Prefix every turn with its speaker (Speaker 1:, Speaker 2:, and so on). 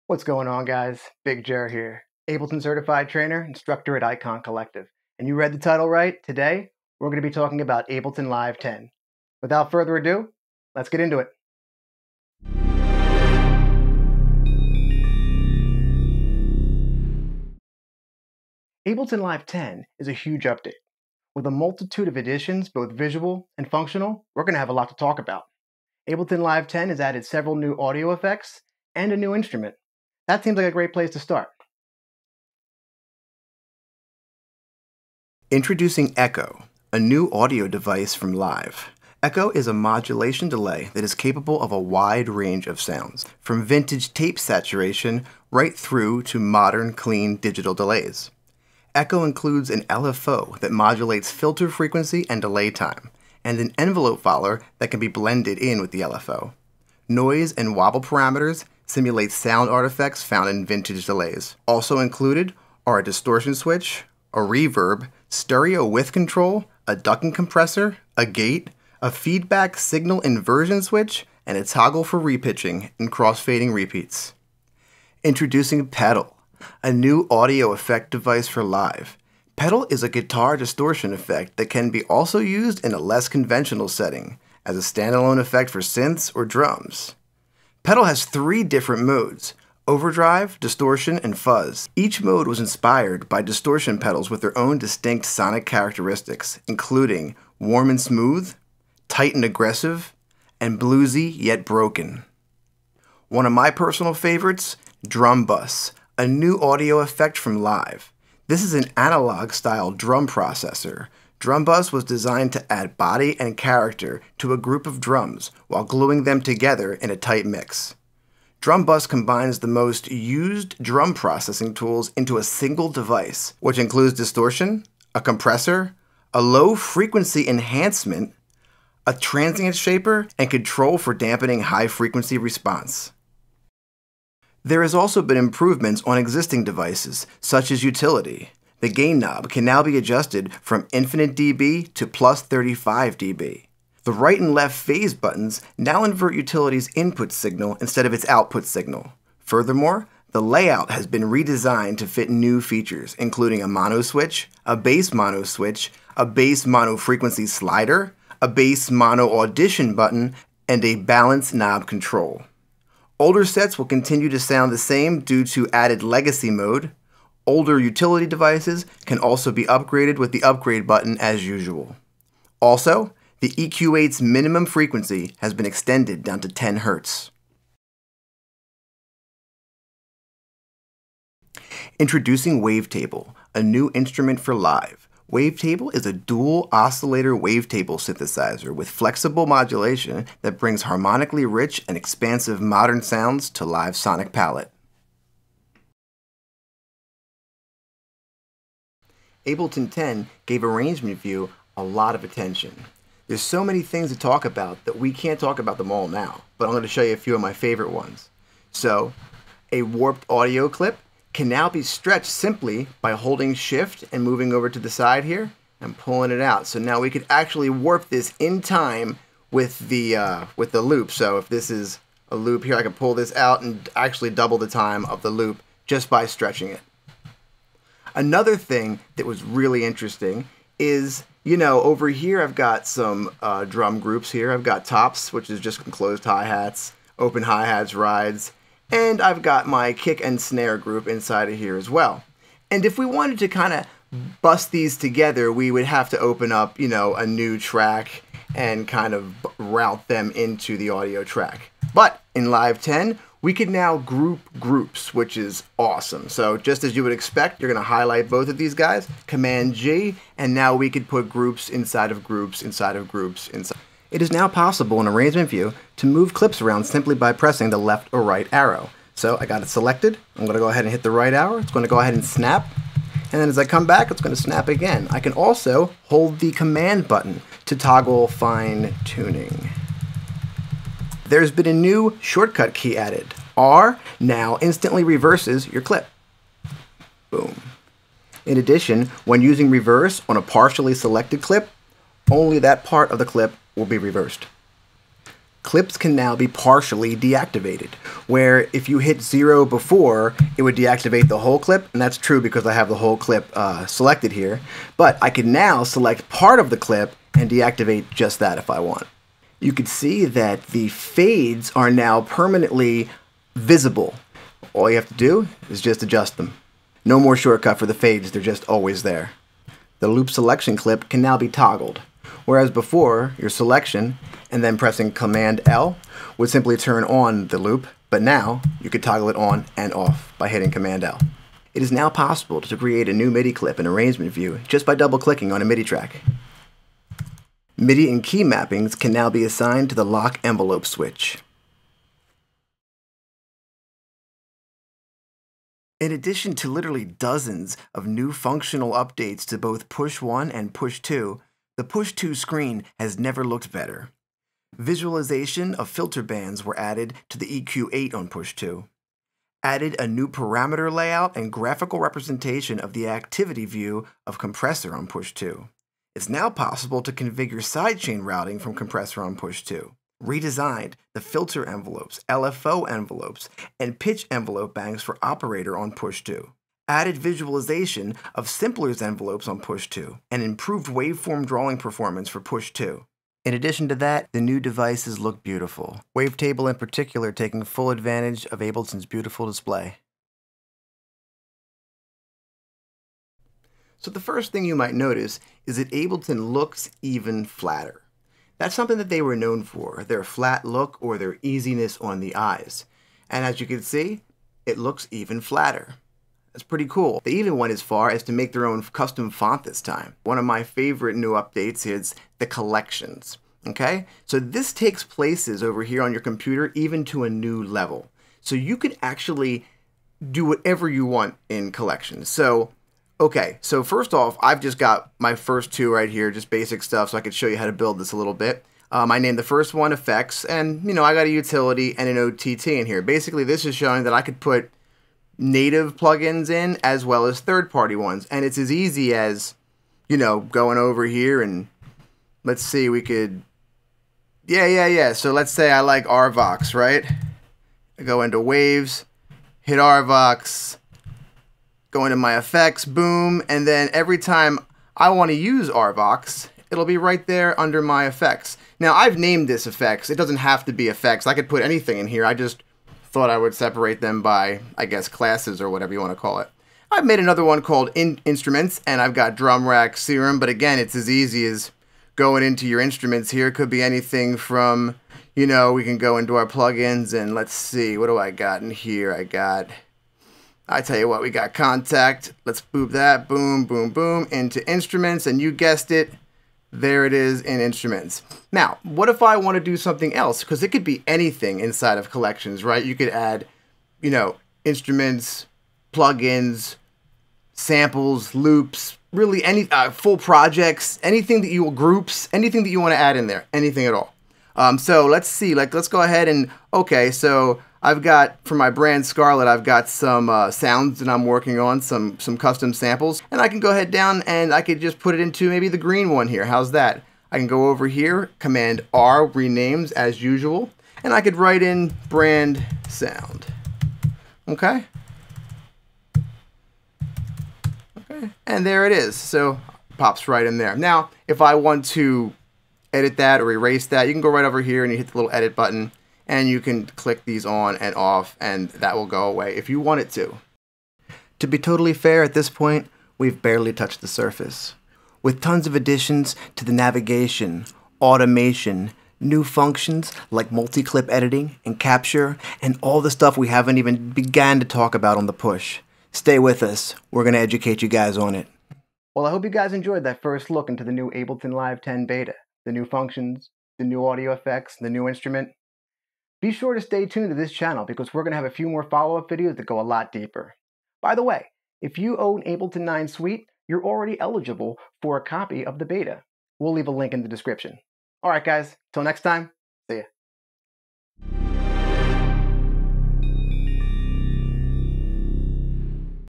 Speaker 1: What's going on, guys? BigJerr here, Ableton certified trainer, instructor at Icon Collective. And you read the title right. Today, we're going to be talking about Ableton Live 10. Without further ado, let's get into it. Ableton Live 10 is a huge update. With a multitude of additions, both visual and functional, we're going to have a lot to talk about. Ableton Live 10 has added several new audio effects and a new instrument. That seems like a great place to start.
Speaker 2: Introducing Echo, a new audio device from Live. Echo is a modulation delay that is capable of a wide range of sounds, from vintage tape saturation right through to modern clean digital delays. Echo includes an LFO that modulates filter frequency and delay time, and an envelope follower that can be blended in with the LFO. Noise and wobble parameters simulate sound artifacts found in vintage delays. Also included are a distortion switch, a reverb, stereo width control, a ducking compressor, a gate, a feedback signal inversion switch, and a toggle for repitching and crossfading repeats. Introducing Pedal, a new audio effect device for Live. Pedal is a guitar distortion effect that can be also used in a less conventional setting, as a standalone effect for synths or drums. Pedal has 3 different modes: overdrive, distortion, and fuzz. Each mode was inspired by distortion pedals with their own distinct sonic characteristics, including warm and smooth, tight and aggressive, and bluesy yet broken. One of my personal favorites, Drum Bus, a new audio effect from Live. This is an analog-style drum processor. Drum Bus was designed to add body and character to a group of drums while gluing them together in a tight mix. Drum Bus combines the most used drum processing tools into a single device, which includes distortion, a compressor, a low-frequency enhancement, a transient shaper, and control for dampening high-frequency response. There has also been improvements on existing devices, such as utility. The gain knob can now be adjusted from infinite dB to plus 35 dB. The right and left phase buttons now invert utility's input signal instead of its output signal. Furthermore, the layout has been redesigned to fit new features, including a mono switch, a bass mono switch, a bass mono frequency slider, a bass mono audition button, and a balance knob control. Older sets will continue to sound the same due to added legacy mode. Older utility devices can also be upgraded with the upgrade button as usual. Also, the EQ8's minimum frequency has been extended down to 10 Hz. Introducing Wavetable, a new instrument for Live. Wavetable is a dual oscillator wavetable synthesizer with flexible modulation that brings harmonically rich and expansive modern sounds to Live's sonic palette. Ableton 10 gave Arrangement View a lot of attention. There's so many things to talk about that we can't talk about them all now, but I'm going to show you a few of my favorite ones. So, a warped audio clip can now be stretched simply by holding Shift and moving over to the side here and pulling it out. So now we could actually warp this in time with the loop. So if this is a loop here, I can pull this out and actually double the time of the loop just by stretching it. Another thing that was really interesting is, over here I've got some drum groups here. I've got tops, which is just closed hi-hats, open hi-hats, rides, and I've got my kick and snare group inside of here as well. And if we wanted to kind of bust these together, we would have to open up, a new track and kind of route them into the audio track. But in Live 10, we can now group groups, which is awesome. So just as you would expect, you're going to highlight both of these guys, Command G, and now we could put groups inside of groups inside of groups inside. It is now possible in Arrangement View to move clips around simply by pressing the left or right arrow. So I got it selected. I'm going to go ahead and hit the right arrow. It's going to go ahead and snap. And then as I come back, it's going to snap again. I can also hold the Command button to toggle fine tuning. There's been a new shortcut key added. R now instantly reverses your clip. Boom. In addition, when using reverse on a partially selected clip, only that part of the clip will be reversed. clips can now be partially deactivated, where if you hit 0 before, it would deactivate the whole clip, and that's true because I have the whole clip selected here, but I can now select part of the clip and deactivate just that if I want. You can see that the fades are now permanently visible. All you have to do is just adjust them. No more shortcut for the fades, they're just always there. The loop selection clip can now be toggled, whereas before, your selection and then pressing Command L would simply turn on the loop, but now you could toggle it on and off by hitting Command L. It is now possible to create a new MIDI clip in Arrangement View just by double-clicking on a MIDI track. MIDI and key mappings can now be assigned to the lock envelope switch. In addition to literally dozens of new functional updates to both Push 1 and Push 2, the Push 2 screen has never looked better. Visualization of filter bands were added to the EQ8 on Push 2. Added a new parameter layout and graphical representation of the activity view of compressor on Push 2. It's now possible to configure sidechain routing from compressor on Push 2. Redesigned the filter envelopes, LFO envelopes, and pitch envelope banks for operator on Push 2. Added visualization of simplers envelopes on Push 2, and improved waveform drawing performance for Push 2. In addition to that, the new devices look beautiful. Wavetable in particular taking full advantage of Ableton's beautiful display. So the first thing you might notice is that Ableton looks even flatter. That's something that they were known for, their flat look or their easiness on the eyes. And as you can see, it looks even flatter. That's pretty cool. They even went as far as to make their own custom font this time. One of my favorite new updates is the collections. Okay? So this takes places over here on your computer even to a new level. So you can actually do whatever you want in collections. So, okay, so first off, I've just got my first two right here, just basic stuff, so I could show you how to build this a little bit. I named the first one Effects, and I got a utility and an OTT in here. Basically, this is showing that I could put native plugins in as well as third-party ones, and it's as easy as going over here and let's see, we could so let's say I like RVox, right? I go into Waves, hit RVox, go into my effects, boom, and then every time I want to use RVox, it'll be right there under my effects. Now I've named this effects. It doesn't have to be effects. I could put anything in here. I just thought I would separate them by, I guess, classes or whatever you want to call it. I've made another one called Instruments, and I've got Drum Rack Serum, but again, it's as easy as going into your instruments here. It could be anything from, we can go into our plugins, and let's see, what do I got in here? I tell you what, we got Contact. Let's boop that, boom, boom, boom, into Instruments, and you guessed it, there it is in Instruments. Now, what if I want to do something else? Because it could be anything inside of collections, right? You could add, instruments, plugins, samples, loops, really any full projects, anything that you will groups, anything that you want to add in there, anything at all. So let's see, let's go ahead and, okay, so I've got, for my brand Scarlett, I've got some sounds that I'm working on, some custom samples, and I can go ahead down and I could just put it into maybe the green one here. How's that? I can go over here, Command R, renames as usual, and I could write in brand sound. Okay? Okay, and there it is. So pops right in there. Now, if I want to edit that or erase that, you can go right over here and you hit the little edit button, and you can click these on and off, and that will go away if you want it to. To be totally fair, at this point, we've barely touched the surface. With tons of additions to the navigation, automation, new functions like multi-clip editing and capture, and all the stuff we haven't even began to talk about on the push. Stay with us. We're going to educate you guys on it.
Speaker 1: Well, I hope you guys enjoyed that first look into the new Ableton Live 10 beta, the new functions, the new audio effects, the new instrument. Be sure to stay tuned to this channel because we're going to have a few more follow-up videos that go a lot deeper. By the way, if you own Ableton 9 Suite, you're already eligible for a copy of the beta. We'll leave a link in the description. Alright guys, till next time,